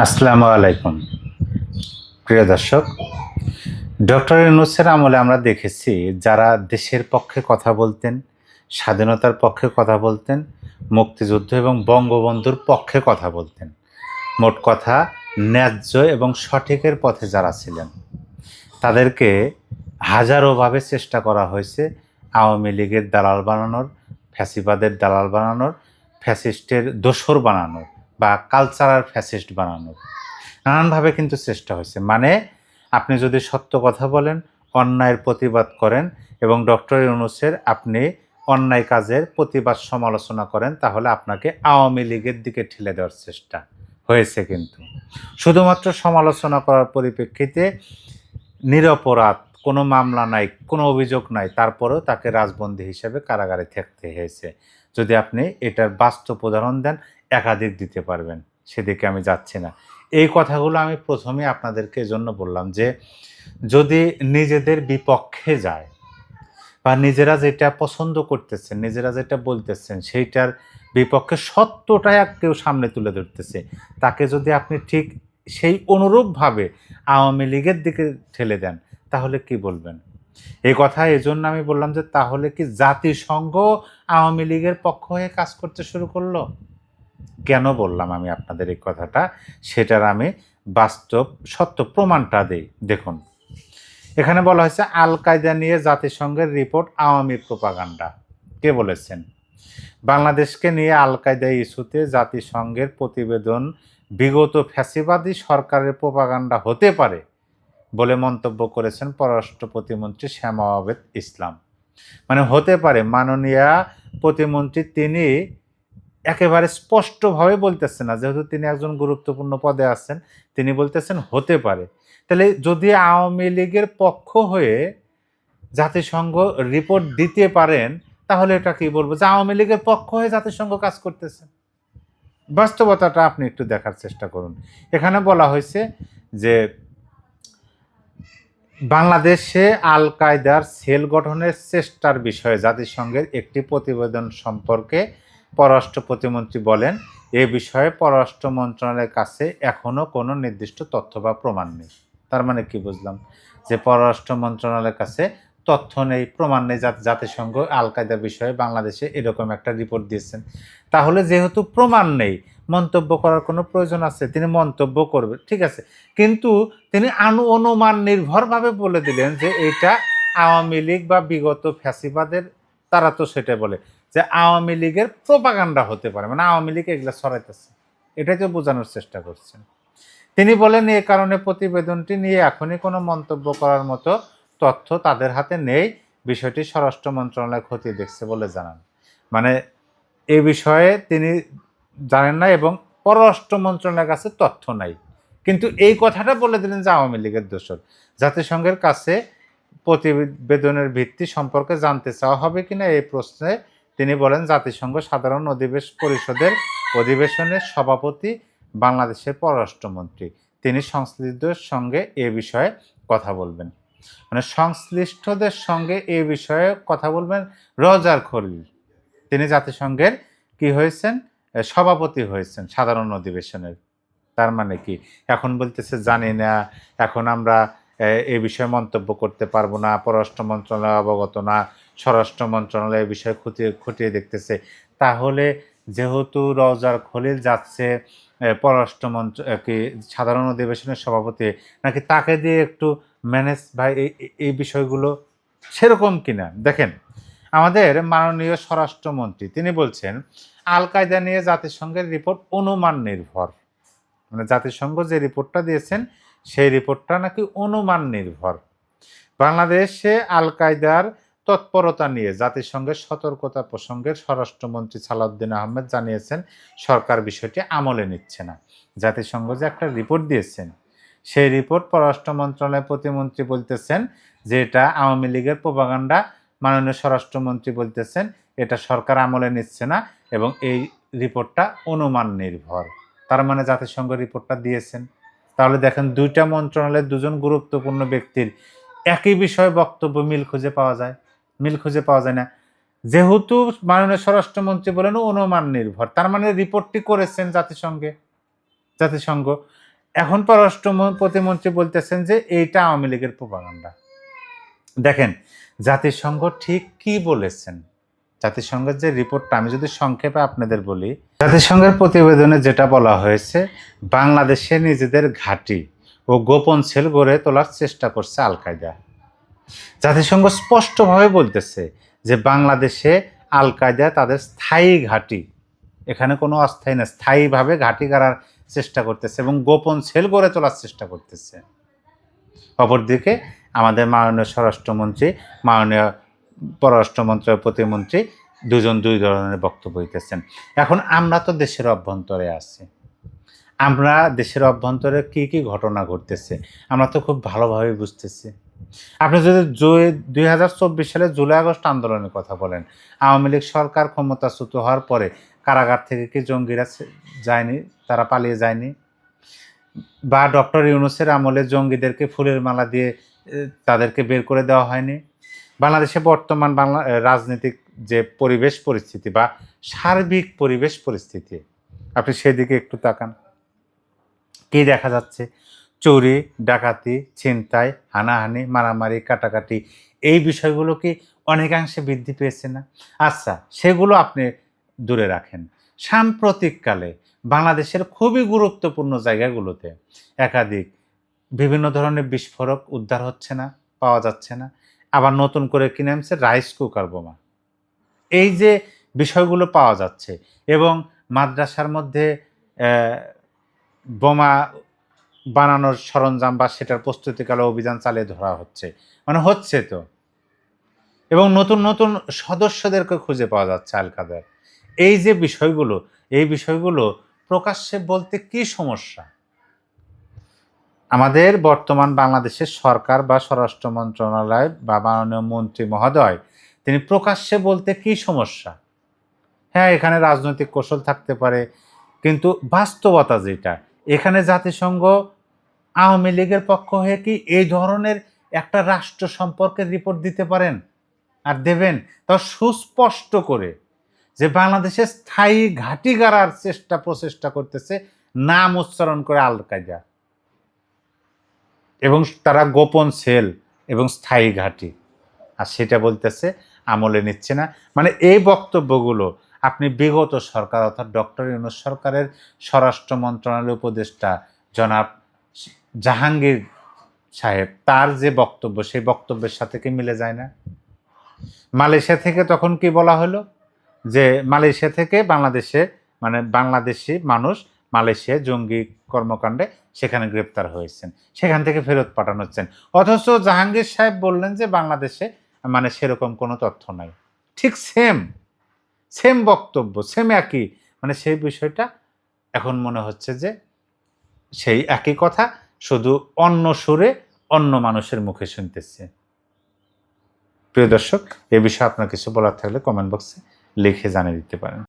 আসসালামু আলাইকুম প্রিয় দর্শক। ডক্টর ইউনূসের আমলে আমরা দেখেছি যারা দেশের পক্ষে কথা বলতেন, স্বাধীনতার পক্ষে কথা বলতেন, মুক্তিযুদ্ধ এবং বঙ্গবন্ধুর পক্ষে কথা বলতেন, মোট কথা ন্যায্য এবং সঠিকের পথে যারা ছিলেন তাদেরকে হাজারোভাবে চেষ্টা করা হয়েছে আওয়ামী লীগের দালাল বানানোর, ফ্যাসিবাদের দালাল বানানোর, ফ্যাসিস্টের দোসর বানানোর বা কালচারাল ফ্যাসিস্ট বানানোর। নানানভাবে কিন্তু চেষ্টা হয়েছে। মানে আপনি যদি সত্য কথা বলেন, অন্যায়ের প্রতিবাদ করেন এবং ডক্টর ইউনূসের আপনি অন্যায় কাজের প্রতিবাদ সমালোচনা করেন, তাহলে আপনাকে আওয়ামী লীগের দিকে ঠেলে দেওয়ার চেষ্টা হয়েছে। কিন্তু শুধুমাত্র সমালোচনা করার পরিপ্রেক্ষিতে নিরপরাধ, কোনো মামলা নাই, কোনো অভিযোগ নাই, তারপরেও তাকে রাজবন্দী হিসেবে কারাগারে থাকতে হয়েছে। যদি আপনি এটার বাস্তব উদাহরণ দেন, একাধিক দিতে পারবেন, সেদিকে আমি যাচ্ছি না। এই কথাগুলো আমি প্রথমে আপনাদেরকে এজন্য বললাম যে যদি নিজেদের বিপক্ষে যায় বা নিজেরা যেটা পছন্দ করতেছেন, নিজেরা যেটা বলতেছেন সেইটার বিপক্ষে সত্যটাই কেউ সামনে তুলে ধরতেছে, তাকে যদি আপনি ঠিক সেই অনুরূপভাবে আওয়ামী লীগের দিকে ঠেলে দেন, তাহলে কি বলবেন? এই কথা এজন্য আমি বললাম যে তাহলে কি জাতিসংঘ আওয়ামী লীগের পক্ষ হয়ে কাজ করতে শুরু করলো? কেন বললাম আমি আপনাদের এই কথাটা, সেটার আমি বাস্তব সত্য প্রমাণটা দেই। দেখুন, এখানে বলা হয়েছে আল কায়দা নিয়ে জাতিসংঘের রিপোর্ট আওয়ামী প্রোপাগান্ডা। কে বলেছেন? বাংলাদেশকে নিয়ে আল কায়দা ইস্যুতে জাতিসংঘের প্রতিবেদন বিগত ফ্যাসিবাদী সরকারের প্রোপাগান্ডা হতে পারে বলে মন্তব্য করেছেন পররাষ্ট্র প্রতিমন্ত্রী শামাওয়াত ইসলাম। মানে হতে পারে, মাননীয় প্রতিমন্ত্রী তিনি একেবারে স্পষ্টভাবে বলতেছেন না, যেহেতু তিনি একজন গুরুত্বপূর্ণ পদে আছেন, তিনি বলতেছেন হতে পারে। তাহলে যদি আওয়ামী লীগের পক্ষ হয়ে জাতিসংঘ রিপোর্ট দিতে পারেন, তাহলে এটা কি বলবো যে আওয়ামী লীগের পক্ষ হয়ে জাতিসংঘ কাজ করতেছে? বাস্তবতাটা আপনি একটু দেখার চেষ্টা করুন। এখানে বলা হয়েছে যে বাংলাদেশে আল কায়দার সেল গঠনের চেষ্টার বিষয়ে জাতিসংঘের একটি প্রতিবেদন সম্পর্কে পররাষ্ট্র প্রতিমন্ত্রী বলেন, এ বিষয়ে পররাষ্ট্র মন্ত্রণালয়ের কাছে এখনও কোনো নির্দিষ্ট তথ্য বা প্রমাণ নেই। তার মানে কি বুঝলাম? যে পররাষ্ট্র মন্ত্রণালয়ের কাছে তথ্য নেই, প্রমাণ নেই, জাতিসংঘ আল কায়দার বিষয়ে বাংলাদেশে এরকম একটা রিপোর্ট দিয়েছেন। তাহলে যেহেতু প্রমাণ নেই, মন্তব্য করার কোনো প্রয়োজন আছে? তিনি মন্তব্য করবে, ঠিক আছে, কিন্তু তিনি অনুমান নির্ভরভাবে বলে দিলেন যে এটা আওয়ামী লীগ বা বিগত ফ্যাসিবাদের, তারা তো সেটা বলে যে আওয়ামী লীগের প্রোপাগান্ডা হতে পারে, মানে আওয়ামী লীগ এগুলা ছড়াইতেছে, এটাই তো বোঝানোর চেষ্টা করছেন। তিনি বলেন এ কারণে প্রতিবেদনটি নিয়ে এখনই কোনো মন্তব্য করার মতো তথ্য তাদের হাতে নেই, বিষয়টি স্বরাষ্ট্র মন্ত্রণালয় খতিয়ে দেখছে বলে জানান। মানে এ বিষয়ে তিনি জানেন না এবং পররাষ্ট্র মন্ত্রণালয়ের কাছে তথ্য নাই, কিন্তু এই কথাটা বলে দিলেন যে আওয়ামী লীগের দোসর। জাতিসংঘের কাছে প্রতিবেদনের ভিত্তি সম্পর্কে জানতে চাওয়া হবে কিনা এই প্রশ্নে তিনি বলেন, জাতিসংঘ সাধারণ পরিষদের অধিবেশনের সভাপতি বাংলাদেশের পররাষ্ট্রমন্ত্রী, তিনি সংশ্লিষ্টদের সঙ্গে এ বিষয়ে কথা বলবেন। মানে সংশ্লিষ্টদের সঙ্গে এ বিষয়ে কথা বলবেন রজার খলিল, তিনি জাতিসংঘের কি হয়েছেন? সভাপতি হয়েছেন সাধারণ অধিবেশনের। তার মানে কি এখন বলতেছে জানি না, এখন আমরা এ বিষয়ে মন্তব্য করতে পারবো না, পররাষ্ট্র মন্ত্রণালয় অবগত না, স্বরাষ্ট্র মন্ত্রণালয় এই বিষয়ে খতিয়ে দেখতেছে। তাহলে যেহেতু রওজার খলিল যাচ্ছে পররাষ্ট্র কি সাধারণ অধিবেশনের সভাপতি, নাকি তাকে দিয়ে একটু ম্যানেজ ভাই এই বিষয়গুলো সেরকম কিনা? দেখেন, আমাদের মাননীয় স্বরাষ্ট্রমন্ত্রী তিনি বলছেন আল কায়দা নিয়ে জাতিসংঘের রিপোর্ট অনুমান নির্ভর। মানে জাতিসংঘ যে রিপোর্টটা দিয়েছেন সেই রিপোর্টটা নাকি অনুমান নির্ভর। বাংলাদেশে আল কায়দার তৎপরতা নিয়ে জাতিসংঘের সতর্কতা প্রসঙ্গে স্বরাষ্ট্রমন্ত্রী সালাউদ্দিন আহমেদ জানিয়েছেন, সরকার বিষয়টি আমলে নিচ্ছে না। জাতিসংঘ যে একটা রিপোর্ট দিয়েছেন, সেই রিপোর্ট পররাষ্ট্র মন্ত্রণালয়ের প্রতিমন্ত্রী বলতেছেন যে এটা আওয়ামী লীগের প্রোপাগান্ডা, মাননীয় স্বরাষ্ট্রমন্ত্রী বলতেছেন এটা সরকার আমলে নিচ্ছে না এবং এই রিপোর্টটা অনুমান নির্ভর। তার মানে জাতিসংঘ রিপোর্টটা দিয়েছেন। তাহলে দেখেন, দুইটা মন্ত্রণালয়ের দুজন গুরুত্বপূর্ণ ব্যক্তির একই বিষয়ে বক্তব্য মিল খুঁজে পাওয়া যায়? মিল খুঁজে পাওয়া যায় না। যেহেতু মাননীয় স্বরাষ্ট্রমন্ত্রী বলেন অনুমান নির্ভর, তার মানে রিপোর্টটি করেছেন জাতিসংঘ। এখন পররাষ্ট্র প্রতিমন্ত্রী বলতেছেন যে এইটা আওয়ামী লীগের প্রোপাগান্ডা। দেখেন জাতিসংঘ ঠিক কি বলেছেন। জাতিসংঘের যে রিপোর্টটা আমি যদি সংক্ষেপে আপনাদের বলি, জাতিসংঘের প্রতিবেদনে যেটা বলা হয়েছে, বাংলাদেশে নিজেদের ঘাঁটি ও গোপন সেল গড়ে তোলার চেষ্টা করছে আল কায়দা। জাতিসংঘ স্পষ্টভাবে বলতেছে যে বাংলাদেশে আল কায়দা তাদের স্থায়ী ঘাঁটি, এখানে কোনো অস্থায়ী না, স্থায়ীভাবে ঘাঁটি গাড়ার চেষ্টা করতেছে এবং গোপন সেল গড়ে তোলার চেষ্টা করতেছে। অপরদিকে আমাদের মাননীয় স্বরাষ্ট্রমন্ত্রী, মাননীয় পররাষ্ট্র মন্ত্রণালয়ের প্রতিমন্ত্রী দুজন দুই ধরনের বক্তব্য দিতেছেন। এখন আমরা তো দেশের অভ্যন্তরে আছি, আমরা দেশের অভ্যন্তরে কি কি ঘটনা ঘটতেছে আমরা তো খুব ভালোভাবে বুঝতেছি। আপনি যদি 2024 সালে জুলাই আগস্ট আন্দোলনের কথা বলেন, আওয়ামী লীগ সরকার ক্ষমতাচ্যুত হওয়ার পরে কারাগার থেকে কি জঙ্গিরা যায়নি, তারা পালিয়ে যায়নি? বা ডক্টর ইউনূসের আমলে জঙ্গিদেরকে ফুলের মালা দিয়ে তাদেরকে বের করে দেওয়া হয়নি? বাংলাদেশে বর্তমান রাজনৈতিক যে পরিবেশ পরিস্থিতি বা সার্বিক পরিবেশ পরিস্থিতি, আপনি সেদিকে একটু তাকান। কি দেখা যাচ্ছে? চুরি, ডাকাতি, ছিনতাই, হানাহানি, মারামারি, কাটাকাটি, এই বিষয়গুলো কি অনেকাংশে বৃদ্ধি পেয়েছে না? আচ্ছা, সেগুলো আপনি দূরে রাখেন। সাম্প্রতিককালে বাংলাদেশের খুবই গুরুত্বপূর্ণ জায়গাগুলোতে একাধিক বিভিন্ন ধরনের বিস্ফোরক উদ্ধার হচ্ছে না, পাওয়া যাচ্ছে না। আবার নতুন করে কিনে আনছে রাইস কুকার বোমা। এই যে বিষয়গুলো পাওয়া যাচ্ছে এবং মাদ্রাসার মধ্যে বোমা বানানোর সরঞ্জাম বা সেটার প্রস্তুতিকালে অভিযান চালিয়ে ধরা হচ্ছে, মানে হচ্ছে তো, এবং নতুন নতুন সদস্যদেরকে খুঁজে পাওয়া যাচ্ছে আল কায়দার। এই যে বিষয়গুলো, এই বিষয়গুলো প্রকাশ্যে বলতে কি সমস্যা? আমাদের বর্তমান বাংলাদেশের সরকার বা স্বরাষ্ট্র মন্ত্রণালয় বা মাননীয় মন্ত্রী মহোদয়, তিনি প্রকাশ্যে বলতে কি সমস্যা? হ্যাঁ, এখানে রাজনৈতিক কৌশল থাকতে পারে, কিন্তু বাস্তবতা যেটা, এখানে জাতিসংঘ আওয়ামী লীগের পক্ষ হয়ে কি এই ধরনের একটা রাষ্ট্র সম্পর্কের রিপোর্ট দিতে পারেন? আর দেবেন তাও সুস্পষ্ট করে যে বাংলাদেশে স্থায়ী ঘাঁটি গাড়ার প্রচেষ্টা করতেছে, নাম উচ্চারণ করে আল কায়দা, এবং তারা গোপন সেল এবং স্থায়ী ঘাঁটি, আর সেটা বলতেছে আমলে নিচ্ছে না। মানে এই বক্তব্যগুলো আপনি বিগত সরকার অর্থাৎ ডক্টর ইউনূস সরকারের স্বরাষ্ট্র মন্ত্রণালয়ের উপদেষ্টা জনাব জাহাঙ্গীর সাহেব, তার যে বক্তব্য, সেই বক্তব্যের সাথে কি মিলে যায় না? মালয়েশিয়া থেকে তখন কি বলা হলো যে মালয়েশিয়া থেকে বাংলাদেশে, মানে বাংলাদেশি মানুষ মালয়েশিয়ায় জঙ্গি কর্মকাণ্ডে সেখানে গ্রেপ্তার হয়েছেন, সেখান থেকে ফেরত পাঠানো হচ্ছেন, অথচ জাহাঙ্গীর সাহেব বললেন যে বাংলাদেশে মানে সেরকম কোনো তথ্য নাই। ঠিক সেম সেম বক্তব্য, সেম একই, মানে সেই বিষয়টা এখন মনে হচ্ছে যে সেই একই কথা, শুধু অন্য সুরে অন্য মানুষের মুখে শুনতেছে। প্রিয় দর্শক, এ বিষয়ে আপনার কিছু বলার থাকলে কমেন্ট বক্সে লিখে জানিয়ে দিতে পারেন।